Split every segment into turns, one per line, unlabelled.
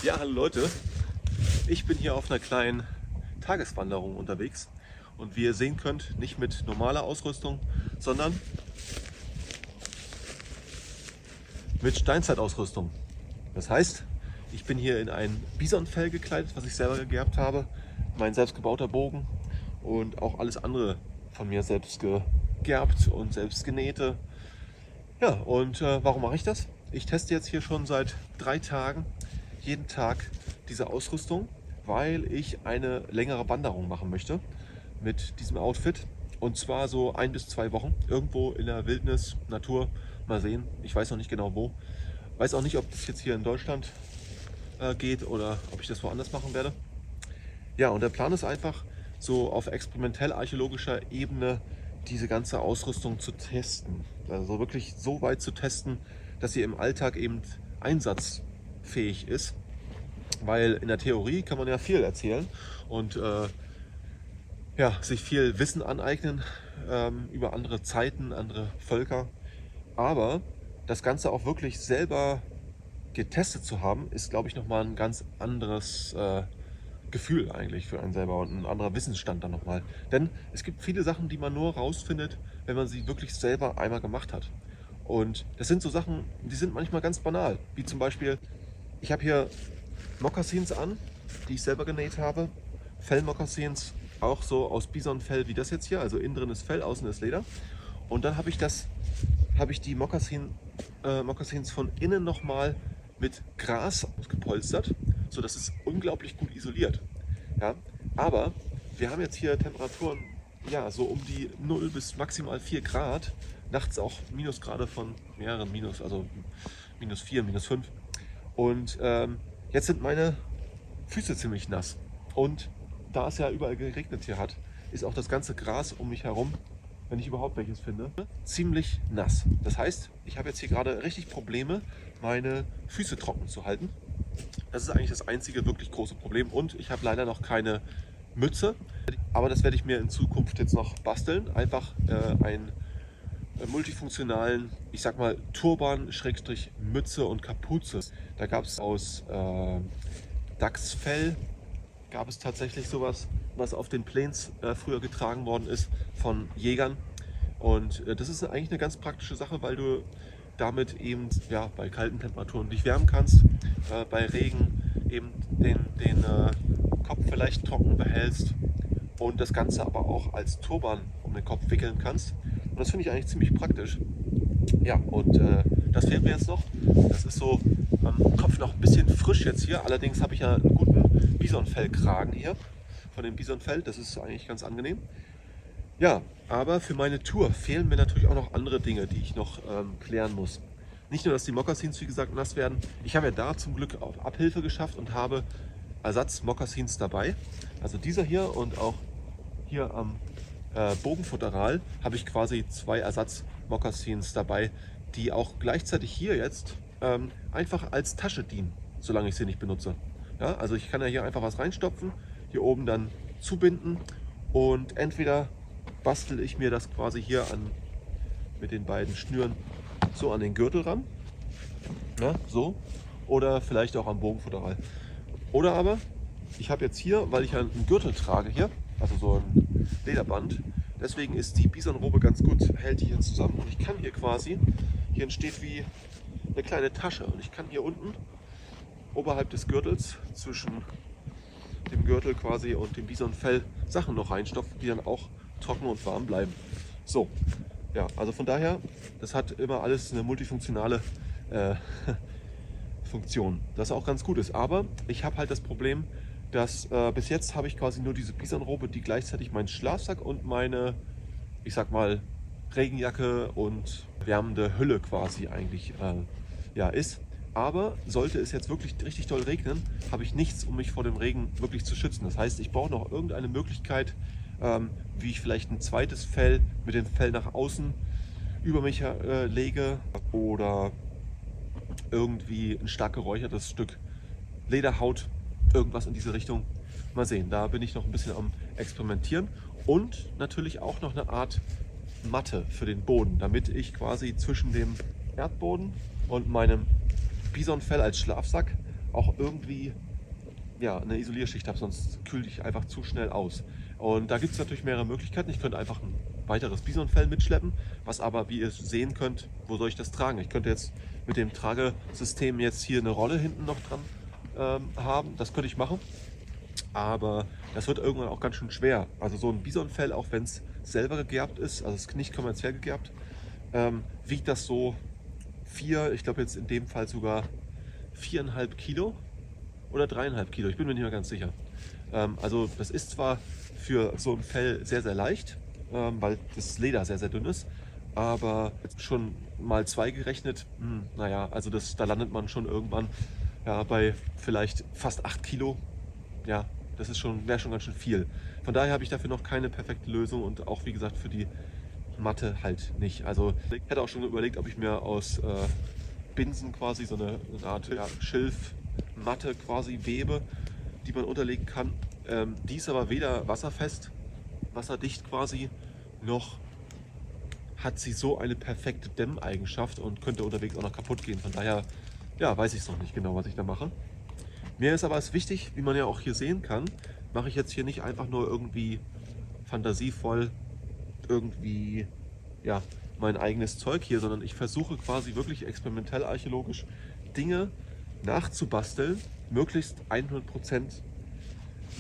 Ja, hallo Leute. Ich bin hier auf einer kleinen Tageswanderung unterwegs und wie ihr sehen könnt, nicht mit normaler Ausrüstung, sondern mit Steinzeitausrüstung. Das heißt, ich bin hier in ein Bisonfell gekleidet, was ich selber gegerbt habe, mein selbstgebauter Bogen und auch alles andere von mir selbst gegerbt und selbst genähte. Ja, und warum mache ich das? Ich teste jetzt hier schon seit 3 Tagen jeden Tag diese Ausrüstung, weil ich eine längere Wanderung machen möchte mit diesem Outfit. Und zwar so 1 bis 2 Wochen irgendwo in der Wildnis, Natur. Mal sehen. Ich weiß noch nicht genau wo. Weiß auch nicht, ob das jetzt hier in Deutschland geht oder ob ich das woanders machen werde. Ja, und der Plan ist einfach, so auf experimentell-archäologischer Ebene diese ganze Ausrüstung zu testen. Also wirklich so weit zu testen, dass sie im Alltag eben einsatzfähig ist. Weil in der Theorie kann man ja viel erzählen und ja, sich viel Wissen aneignen über andere Zeiten, andere Völker. Aber das Ganze auch wirklich selber getestet zu haben, ist, glaube ich, nochmal ein ganz anderes Gefühl eigentlich für einen selber und ein anderer Wissensstand dann nochmal. Denn es gibt viele Sachen, die man nur rausfindet, wenn man sie wirklich selber einmal gemacht hat. Und das sind so Sachen, die sind manchmal ganz banal. Wie zum Beispiel, ich habe hier Mokassins an, die ich selber genäht habe. Fellmokassins, auch so aus Bisonfell wie das jetzt hier. Also innen drin ist Fell, außen ist Leder. Und dann habe ich die Mokassins von innen nochmal mit Gras gepolstert, sodass es unglaublich gut isoliert. Ja? Aber wir haben jetzt hier Temperaturen, ja, so um die 0 bis maximal 4 Grad. Nachts auch Minusgrade von mehreren Minus, also -4, -5. Und jetzt sind meine Füße ziemlich nass. Und da es ja überall geregnet hier hat, ist auch das ganze Gras um mich herum, wenn ich überhaupt welches finde, ziemlich nass. Das heißt, ich habe jetzt hier gerade richtig Probleme, meine Füße trocken zu halten. Das ist eigentlich das einzige wirklich große Problem. Und ich habe leider noch keine Mütze. Aber das werde ich mir in Zukunft jetzt noch basteln. Einfach einen multifunktionalen, ich sag mal, Turban, Schrägstrich, Mütze und Kapuze. Da gab es aus Dachsfell, gab es tatsächlich sowas, was auf den Plains früher getragen worden ist von Jägern. Und das ist eigentlich eine ganz praktische Sache, weil du damit eben ja, bei kalten Temperaturen dich wärmen kannst, bei Regen eben den Kopf vielleicht trocken behältst und das Ganze aber auch als Turban um den Kopf wickeln kannst. Und das finde ich eigentlich ziemlich praktisch. Ja, und das fehlt mir jetzt noch. Das ist so am Kopf noch ein bisschen frisch jetzt hier. Allerdings habe ich ja einen guten Bisonfellkragen hier von dem Bisonfell. Das ist eigentlich ganz angenehm. Ja, aber für meine Tour fehlen mir natürlich auch noch andere Dinge, die ich noch klären muss. Nicht nur, dass die Mokassins, wie gesagt, nass werden. Ich habe ja da zum Glück auch Abhilfe geschafft und habe Ersatz-Mokassins dabei. Also dieser hier und auch hier am Bogenfutteral habe ich quasi 2 Ersatz-Mokassins dabei, die auch gleichzeitig hier jetzt einfach als Tasche dienen, solange ich sie nicht benutze. Ja, also ich kann ja hier einfach was reinstopfen, hier oben dann zubinden und entweder bastel ich mir das quasi hier mit den beiden Schnüren so an den Gürtel ran, ja, so, oder vielleicht auch am Bogenfutteral. Oder aber, ich habe jetzt hier, weil ich ja einen Gürtel trage hier, also so ein Lederband, deswegen ist die Bisonrobe ganz gut, hält die hier zusammen und ich kann hier quasi, hier entsteht wie eine kleine Tasche und ich kann hier unten oberhalb des Gürtels zwischen dem Gürtel quasi und dem Bisonfell Sachen noch reinstopfen, die dann auch trocken und warm bleiben. So, ja, also von daher, das hat immer alles eine multifunktionale Funktion, das auch ganz gut ist. Aber ich habe halt das Problem, dass bis jetzt habe ich quasi nur diese Bisonrobe, die gleichzeitig mein Schlafsack und meine, ich sag mal, Regenjacke und wärmende Hülle quasi eigentlich ja, ist. Aber sollte es jetzt wirklich richtig doll regnen, habe ich nichts, um mich vor dem Regen wirklich zu schützen. Das heißt, ich brauche noch irgendeine Möglichkeit, wie ich vielleicht ein zweites Fell mit dem Fell nach außen über mich lege oder irgendwie ein stark geräuchertes Stück Lederhaut, irgendwas in diese Richtung. Mal sehen, da bin ich noch ein bisschen am Experimentieren und natürlich auch noch eine Art Matte für den Boden, damit ich quasi zwischen dem Erdboden und meinem Bisonfell als Schlafsack auch irgendwie ja, eine Isolierschicht habe, sonst kühle ich einfach zu schnell aus. Und da gibt es natürlich mehrere Möglichkeiten. Ich könnte einfach ein weiteres Bisonfell mitschleppen, was aber, wie ihr sehen könnt, wo soll ich das tragen? Ich könnte jetzt mit dem Tragesystem jetzt hier eine Rolle hinten noch dran haben. Das könnte ich machen, aber das wird irgendwann auch ganz schön schwer. Also so ein Bisonfell, auch wenn es selber gegerbt ist, also es ist nicht kommerziell gegerbt, wiegt das so ich glaube jetzt in dem Fall sogar 4,5 Kilo oder 3,5 Kilo, ich bin mir nicht mehr ganz sicher. Also das ist zwar für so ein Fell sehr, sehr leicht, weil das Leder sehr, sehr dünn ist, aber schon mal zwei gerechnet, naja, also da landet man schon irgendwann ja, bei vielleicht fast 8 Kilo. Ja, wäre schon ganz schön viel. Von daher habe ich dafür noch keine perfekte Lösung und auch wie gesagt für die Matte halt nicht. Also ich hätte auch schon überlegt, ob ich mir aus Binsen quasi so eine Art Schilfmatte quasi webe, die man unterlegen kann. Die ist aber weder wasserfest, wasserdicht quasi, noch hat sie so eine perfekte Dämmeigenschaft und könnte unterwegs auch noch kaputt gehen. Von daher, ja, weiß ich es noch nicht genau, was ich da mache. Mir ist aber es wichtig, wie man ja auch hier sehen kann, mache ich jetzt hier nicht einfach nur irgendwie fantasievoll irgendwie ja, mein eigenes Zeug hier, sondern ich versuche quasi wirklich experimentell archäologisch Dinge nachzubasteln, möglichst 100% ein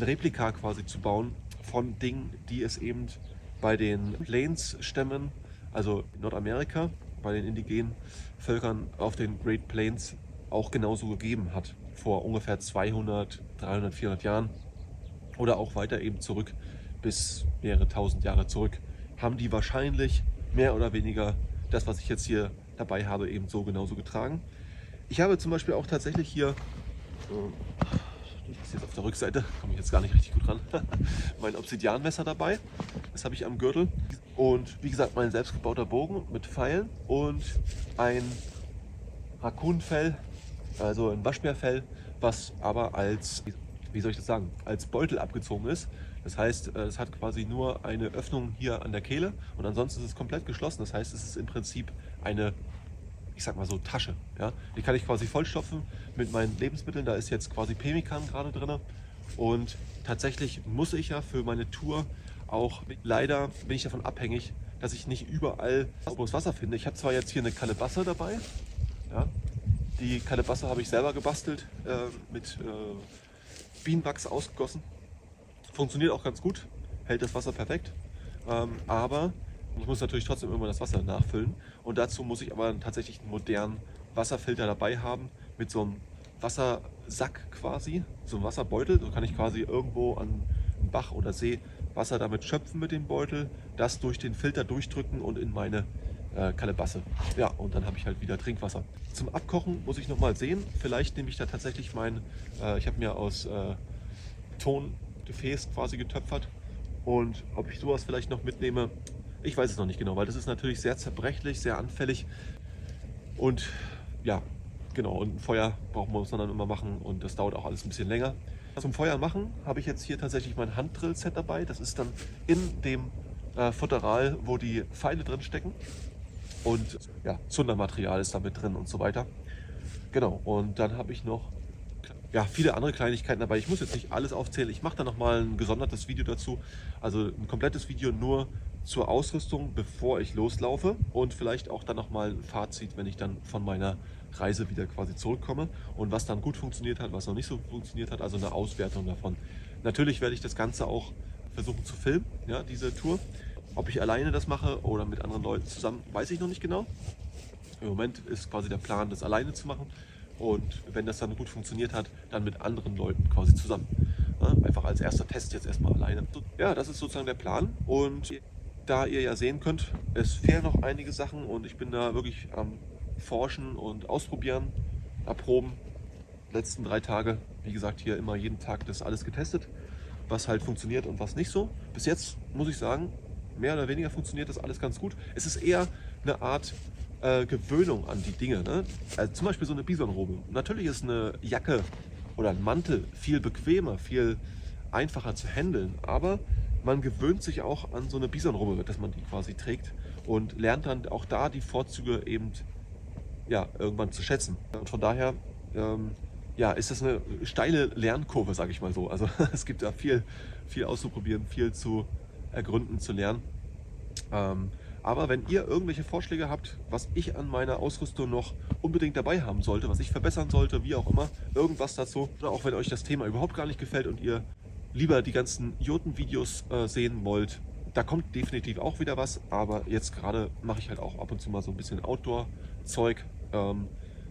Replika quasi zu bauen von Dingen, die es eben bei den Plains-Stämmen, also in Nordamerika, bei den indigenen Völkern auf den Great Plains auch genauso gegeben hat, vor ungefähr 200, 300, 400 Jahren oder auch weiter eben zurück bis mehrere tausend Jahre zurück, haben die wahrscheinlich mehr oder weniger das, was ich jetzt hier dabei habe, eben so genauso getragen. Ich habe zum Beispiel auch tatsächlich hier, das ist jetzt auf der Rückseite, komme ich jetzt gar nicht richtig gut ran, mein Obsidianmesser dabei. Das habe ich am Gürtel. Und wie gesagt, mein selbstgebauter Bogen mit Pfeilen und ein Rakunfell, also ein Waschbärfell, was aber als, wie soll ich das sagen, als Beutel abgezogen ist. Das heißt, es hat quasi nur eine Öffnung hier an der Kehle und ansonsten ist es komplett geschlossen. Das heißt, es ist im Prinzip eine, ich sag mal so, Tasche. Ja? Die kann ich quasi vollstopfen mit meinen Lebensmitteln. Da ist jetzt quasi Pemmikan gerade drin. Und tatsächlich muss ich ja für meine Tour auch, leider bin ich davon abhängig, dass ich nicht überall sauberes Wasser finde. Ich habe zwar jetzt hier eine Kalebasse dabei. Ja? Die Kalebasse habe ich selber gebastelt, mit Bienenwachs ausgegossen. Funktioniert auch ganz gut, hält das Wasser perfekt, aber ich muss natürlich trotzdem irgendwann das Wasser nachfüllen und dazu muss ich aber tatsächlich einen modernen Wasserfilter dabei haben mit so einem Wassersack quasi, so einem Wasserbeutel. So kann ich quasi irgendwo an einen Bach oder See Wasser damit schöpfen mit dem Beutel, das durch den Filter durchdrücken und in meine Kalebasse. Ja, und dann habe ich halt wieder Trinkwasser. Zum Abkochen muss ich nochmal sehen, vielleicht nehme ich da tatsächlich ich habe mir aus Tongefäß quasi getöpfert und ob ich sowas vielleicht noch mitnehme, ich weiß es noch nicht genau, weil das ist natürlich sehr zerbrechlich, sehr anfällig und ja, genau, und ein Feuer brauchen wir uns dann immer machen und das dauert auch alles ein bisschen länger. Zum Feuer machen habe ich jetzt hier tatsächlich mein Handdrill-Set dabei, das ist dann in dem Futteral, wo die Pfeile drin stecken und ja, Zundermaterial ist da mit drin und so weiter. Genau, und dann habe ich noch ja, viele andere Kleinigkeiten dabei. Ich muss jetzt nicht alles aufzählen. Ich mache da nochmal ein gesondertes Video dazu. Also ein komplettes Video nur zur Ausrüstung, bevor ich loslaufe. Und vielleicht auch dann nochmal ein Fazit, wenn ich dann von meiner Reise wieder quasi zurückkomme. Und was dann gut funktioniert hat, was noch nicht so funktioniert hat. Also eine Auswertung davon. Natürlich werde ich das Ganze auch versuchen zu filmen, ja, diese Tour. Ob ich alleine das mache oder mit anderen Leuten zusammen, weiß ich noch nicht genau. Im Moment ist quasi der Plan, das alleine zu machen. Und wenn das dann gut funktioniert hat, dann mit anderen Leuten quasi zusammen. Ja, einfach als erster Test jetzt erstmal alleine. Ja, das ist sozusagen der Plan. Und da ihr ja sehen könnt, es fehlen noch einige Sachen und ich bin da wirklich am Forschen und Ausprobieren, erproben. Letzten 3 Tage, wie gesagt, hier immer jeden Tag das alles getestet, was halt funktioniert und was nicht so. Bis jetzt muss ich sagen, mehr oder weniger funktioniert das alles ganz gut. Es ist eher eine Art Gewöhnung an die Dinge. Ne? Also zum Beispiel so eine Bisonrobe. Natürlich ist eine Jacke oder ein Mantel viel bequemer, viel einfacher zu handeln, aber man gewöhnt sich auch an so eine Bisonrobe, dass man die quasi trägt und lernt dann auch da die Vorzüge eben ja, irgendwann zu schätzen. Und von daher ja, ist das eine steile Lernkurve, sage ich mal so. Also es gibt da viel, viel auszuprobieren, viel zu ergründen, zu lernen. Aber wenn ihr irgendwelche Vorschläge habt, was ich an meiner Ausrüstung noch unbedingt dabei haben sollte, was ich verbessern sollte, wie auch immer, irgendwas dazu, oder auch wenn euch das Thema überhaupt gar nicht gefällt und ihr lieber die ganzen Jurten-Videos sehen wollt, da kommt definitiv auch wieder was, aber jetzt gerade mache ich halt auch ab und zu mal so ein bisschen Outdoor-Zeug,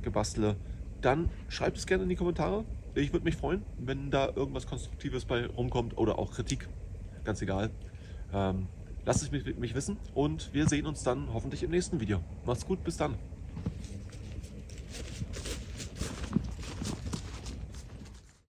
gebastele. Dann schreibt es gerne in die Kommentare. Ich würde mich freuen, wenn da irgendwas Konstruktives bei rumkommt oder auch Kritik, ganz egal. Ähm, Lasst es mich wissen und wir sehen uns dann hoffentlich im nächsten Video. Macht's gut, bis dann.